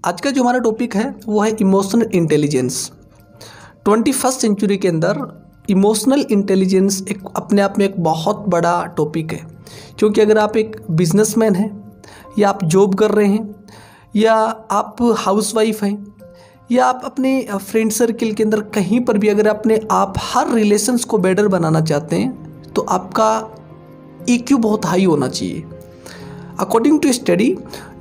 आज का जो हमारा टॉपिक है वो है इमोशनल इंटेलिजेंस। 21st सेंचुरी के अंदर इमोशनल इंटेलिजेंस एक अपने आप में एक बहुत बड़ा टॉपिक है, क्योंकि अगर आप एक बिजनेसमैन हैं या आप जॉब कर रहे हैं या आप हाउसवाइफ हैं या आप अपने फ्रेंड सर्किल के अंदर कहीं पर भी अगर अपने आप हर रिलेशंस को बेटर बनाना चाहते हैं तो आपका EQ बहुत हाई होना चाहिए। अकॉर्डिंग टू स्टडी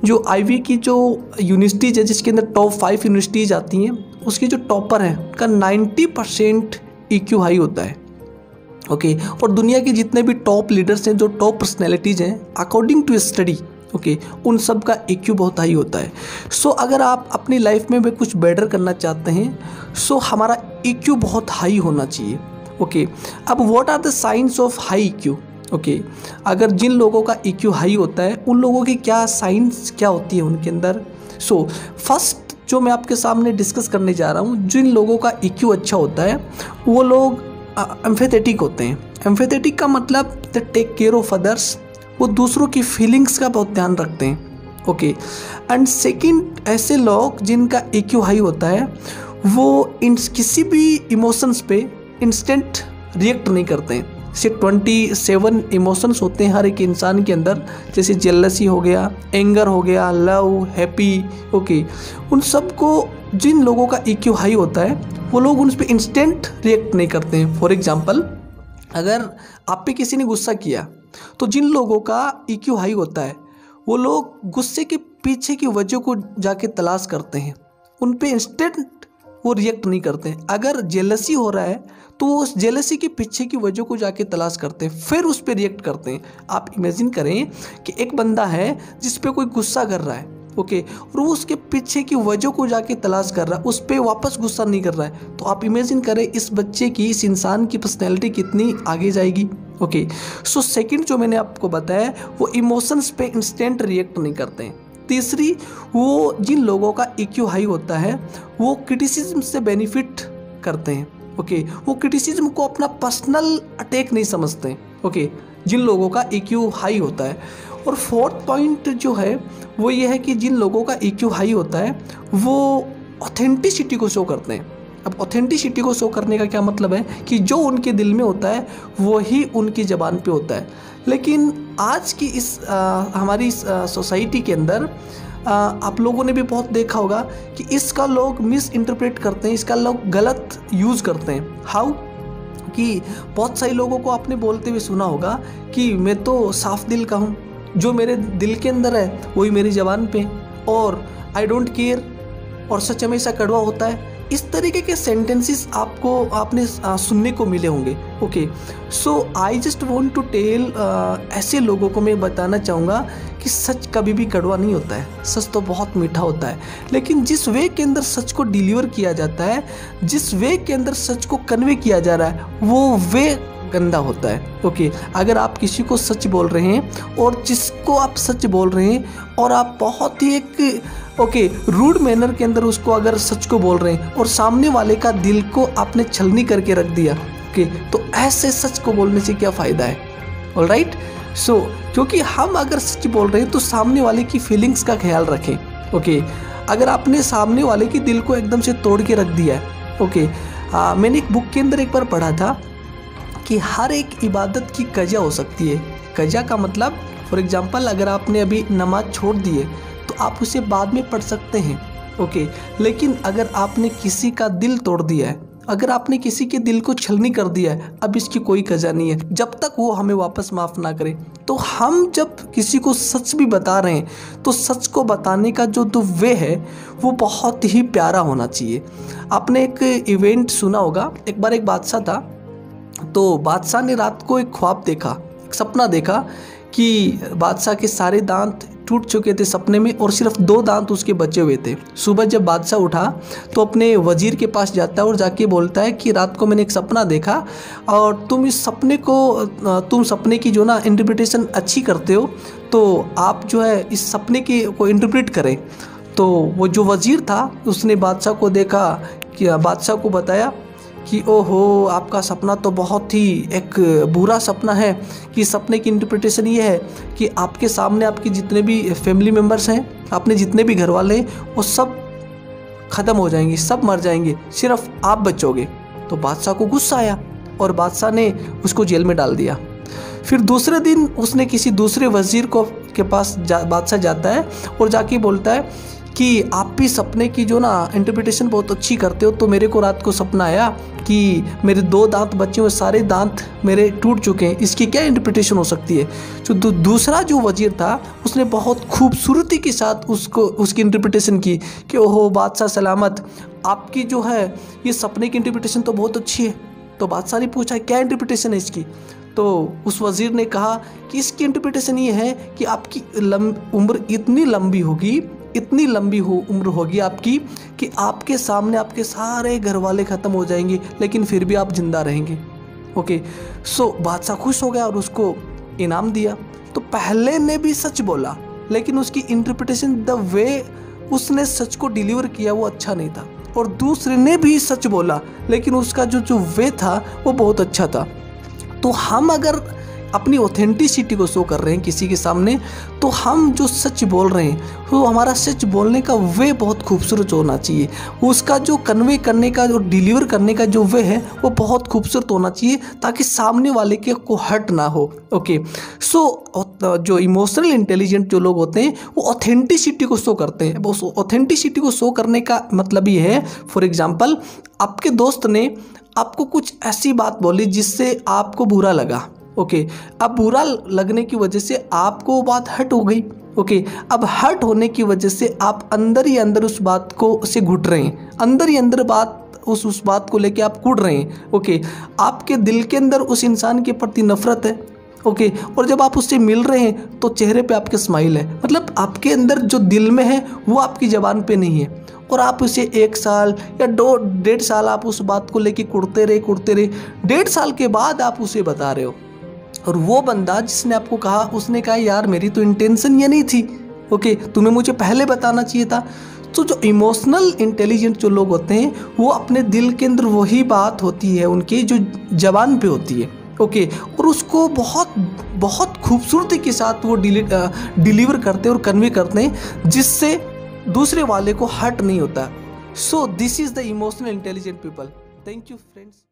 जो आईवी की जो यूनिवर्सिटीज़ है जिसके अंदर टॉप 5 यूनिवर्सिटीज़ आती हैं, उसकी जो टॉपर है उनका 90% EQ हाई होता है। ओके, और दुनिया के जितने भी टॉप लीडर्स हैं, जो टॉप पर्सनैलिटीज़ हैं, अकॉर्डिंग टू स्टडी उन सब का EQ बहुत हाई होता है। सो अगर आप अपनी लाइफ में भी कुछ बेटर करना चाहते हैं सो हमारा EQ बहुत हाई होना चाहिए। ओके, अब what are the science of high EQ? अगर जिन लोगों का EQ हाई होता है उन लोगों की क्या साइंस क्या होती है उनके अंदर। सो फर्स्ट जो मैं आपके सामने डिस्कस करने जा रहा हूँ, जिन लोगों का EQ अच्छा होता है वो लोग एम्पैथेटिक होते हैं। एम्पैथेटिक का मतलब the take care of others, वो दूसरों की फीलिंग्स का बहुत ध्यान रखते हैं। ओके, एंड सेकंड, ऐसे लोग जिनका EQ हाई होता है वो किसी भी इमोशंस पे इंस्टेंट रिएक्ट नहीं करते हैं। से 27 इमोशंस होते हैं हर एक इंसान के अंदर, जैसे जेलसी हो गया, एंगर हो गया, लव, हैप्पी। ओके, उन सब को जिन लोगों का EQ हाई होता है वो लोग उन पर इंस्टेंट रिएक्ट नहीं करते हैं। फॉर एग्जांपल, अगर आप पे किसी ने गुस्सा किया तो जिन लोगों का EQ हाई होता है वो लोग गुस्से के पीछे की वजह को जाके तलाश करते हैं, उन पे इंस्टेंट वो रिएक्ट नहीं करते हैं। अगर जेलसी हो रहा है तो वो उस जेलसी के पीछे की वजह को जाके तलाश करते हैं, फिर उस पर रिएक्ट करते हैं। आप इमेजिन करें कि एक बंदा है जिस पे कोई गुस्सा कर रहा है, ओके, और वो उसके पीछे की वजह को जाके तलाश कर रहा है, उस पर वापस गुस्सा नहीं कर रहा है, तो आप इमेजिन करें इस बच्चे की, इस इंसान की पर्सनैलिटी कितनी आगे जाएगी। ओके, सो सेकंड जो मैंने आपको बताया वो इमोशंस पे इंस्टेंट रिएक्ट नहीं करते हैं। तीसरी, वो जिन लोगों का EQ हाई होता है वो क्रिटिसिज्म से बेनिफिट करते हैं। ओके, वो क्रिटिसिज्म को अपना पर्सनल अटैक नहीं समझते हैं। ओके, जिन लोगों का EQ हाई होता है। और फोर्थ पॉइंट जो है वो ये है कि जिन लोगों का EQ हाई होता है वो ऑथेंटिसिटी को शो करते हैं। अब ऑथेंटिसिटी को शो करने का क्या मतलब है कि जो उनके दिल में होता है वो ही उनकी ज़बान पे होता है। लेकिन आज की इस हमारी सोसाइटी के अंदर आप लोगों ने भी बहुत देखा होगा कि इसका लोग मिस इंटरप्रेट करते हैं, इसका लोग गलत यूज़ करते हैं। हाउ कि बहुत सारे लोगों को आपने बोलते हुए सुना होगा कि मैं तो साफ दिल का हूँ, जो मेरे दिल के अंदर है वही मेरी ज़बान पे, और आई डोंट केयर, और सच हमेशा कड़वा होता है। इस तरीके के सेंटेंसेस आपने सुनने को मिले होंगे। Okay, so I just want to tell, ऐसे लोगों को मैं बताना चाहूँगा कि सच कभी भी कड़वा नहीं होता है, सच तो बहुत मीठा होता है। लेकिन जिस वे के अंदर सच को डिलीवर किया जाता है, जिस वे के अंदर सच को कन्वे किया जा रहा है, वो वे गंदा होता है। ओके, अगर आप किसी को सच बोल रहे हैं और जिसको आप सच बोल रहे हैं और आप बहुत ही एक रूड मैनर के अंदर उसको अगर सच को बोल रहे हैं और सामने वाले का दिल को आपने छलनी करके रख दिया, ओके, तो ऐसे सच को बोलने से क्या फ़ायदा है। ऑलराइट, सो क्योंकि हम अगर सच बोल रहे हैं तो सामने वाले की फीलिंग्स का ख्याल रखें। ओके, अगर आपने सामने वाले के दिल को एकदम से तोड़ के रख दिया है, ओके, मैंने एक बुक के अंदर एक बार पढ़ा था कि हर एक इबादत की कज़ा हो सकती है। कज़ा का मतलब, फॉर एग्जांपल, अगर आपने अभी नमाज छोड़ दी है तो आप उसे बाद में पढ़ सकते हैं। ओके, लेकिन अगर आपने किसी का दिल तोड़ दिया है, अगर आपने किसी के दिल को छलनी कर दिया है, अब इसकी कोई कज़ा नहीं है जब तक वो हमें वापस माफ़ ना करे। तो हम जब किसी को सच भी बता रहे हैं तो सच को बताने का जो वे है वो बहुत ही प्यारा होना चाहिए। आपने एक इवेंट सुना होगा, एक बार एक बादशाह था, तो बादशाह ने रात को एक ख्वाब देखा, एक सपना देखा कि बादशाह के सारे दांत टूट चुके थे सपने में और सिर्फ 2 दांत उसके बचे हुए थे। सुबह जब बादशाह उठा तो अपने वजीर के पास जाता है और जाके बोलता है कि रात को मैंने एक सपना देखा और तुम सपने की जो ना इंटरप्रिटेशन अच्छी करते हो, तो आप जो है इस सपने को इंटरप्रेट करें। तो वो जो वजीर था उसने बादशाह को देखा कि बादशाह को बताया कि ओहो आपका सपना तो बहुत ही एक बुरा सपना है, कि सपने की इंटरप्रिटेशन ये है कि आपके सामने आपके जितने भी फैमिली मेम्बर्स हैं, आपने जितने भी घर वाले हैं, वो सब ख़त्म हो जाएंगे, सब मर जाएंगे, सिर्फ आप बचोगे। तो बादशाह को गुस्सा आया और बादशाह ने उसको जेल में डाल दिया। फिर दूसरे दिन उसने किसी दूसरे वज़ीर को के पास बादशाह जाता है और जाके बोलता है कि आप भी सपने की जो ना इंटरप्रिटेशन बहुत अच्छी करते हो, तो मेरे को रात को सपना आया कि मेरे 2 दांत बचे हुए, सारे दांत मेरे टूट चुके हैं, इसकी क्या इंटरप्रिटेशन हो सकती है। जो दूसरा जो वज़ीर था उसने बहुत खूबसूरती के साथ उसकी इंटरप्रिटेशन की कि ओहो बादशाह सलामत, आपकी जो है ये सपने की इंटरप्रिटेशन तो बहुत अच्छी है। तो बादशाह ने पूछा क्या इंटरप्रिटेशन है इसकी। तो उस वज़ीर ने कहा कि इसकी इंटरप्रिटेशन ये है कि आपकी उम्र इतनी लंबी होगी, इतनी लंबी उम्र होगी आपकी कि आपके सामने आपके सारे घर वाले ख़त्म हो जाएंगे, लेकिन फिर भी आप जिंदा रहेंगे। ओके, सो बादशाह खुश हो गया और उसको इनाम दिया। तो पहले ने भी सच बोला, लेकिन उसकी इंटरप्रिटेशन, द वे उसने सच को डिलीवर किया वो अच्छा नहीं था। और दूसरे ने भी सच बोला, लेकिन उसका जो वे था वो बहुत अच्छा था। तो हम अगर अपनी ऑथेंटिसिटी को शो कर रहे हैं किसी के सामने, तो हम जो सच बोल रहे हैं तो हमारा सच बोलने का वे बहुत खूबसूरत होना चाहिए, उसका जो कन्वे करने का, जो डिलीवर करने का जो वे है वो बहुत खूबसूरत होना चाहिए, ताकि सामने वाले के को हर्ट ना हो। ओके, सो जो इमोशनल इंटेलिजेंट जो लोग होते हैं वो ऑथेंटिसिटी को शो करते हैं। उस ऑथेंटिसिटी को शो करने का मतलब ये है, फॉर एग्जाम्पल आपके दोस्त ने आपको कुछ ऐसी बात बोली जिससे आपको बुरा लगा। ओके, अब बुरा लगने की वजह से आपको वो बात हर्ट हो गई। ओके, अब हर्ट होने की वजह से आप अंदर ही अंदर उस बात को से घुट रहे हैं, अंदर ही अंदर उस बात को लेके आप कूद रहे हैं। ओके, आपके दिल के अंदर उस इंसान के प्रति नफरत है। ओके, और जब आप उससे मिल रहे हैं तो चेहरे पे आपके स्माइल है, मतलब आपके अंदर जो दिल में है वो आपकी ज़बान पे नहीं है। और आप उसे 1 साल या 2-1.5 साल आप उस बात को लेके कुड़ते रहे 1.5 साल के बाद आप उसे बता रहे हो। और वो बंदा जिसने आपको कहा, उसने कहा यार मेरी तो इंटेंशन ये नहीं थी, ओके, तुम्हें मुझे पहले बताना चाहिए था। तो जो इमोशनल इंटेलिजेंट जो लोग होते हैं वो अपने दिल के अंदर वही बात होती है उनकी जो ज़बान पे होती है। ओके, और उसको बहुत बहुत खूबसूरती के साथ वो डिलीवर करते हैं और कन्वे करते हैं, जिससे दूसरे वाले को हर्ट नहीं होता। So this is the emotional intelligent people. Thank you friends.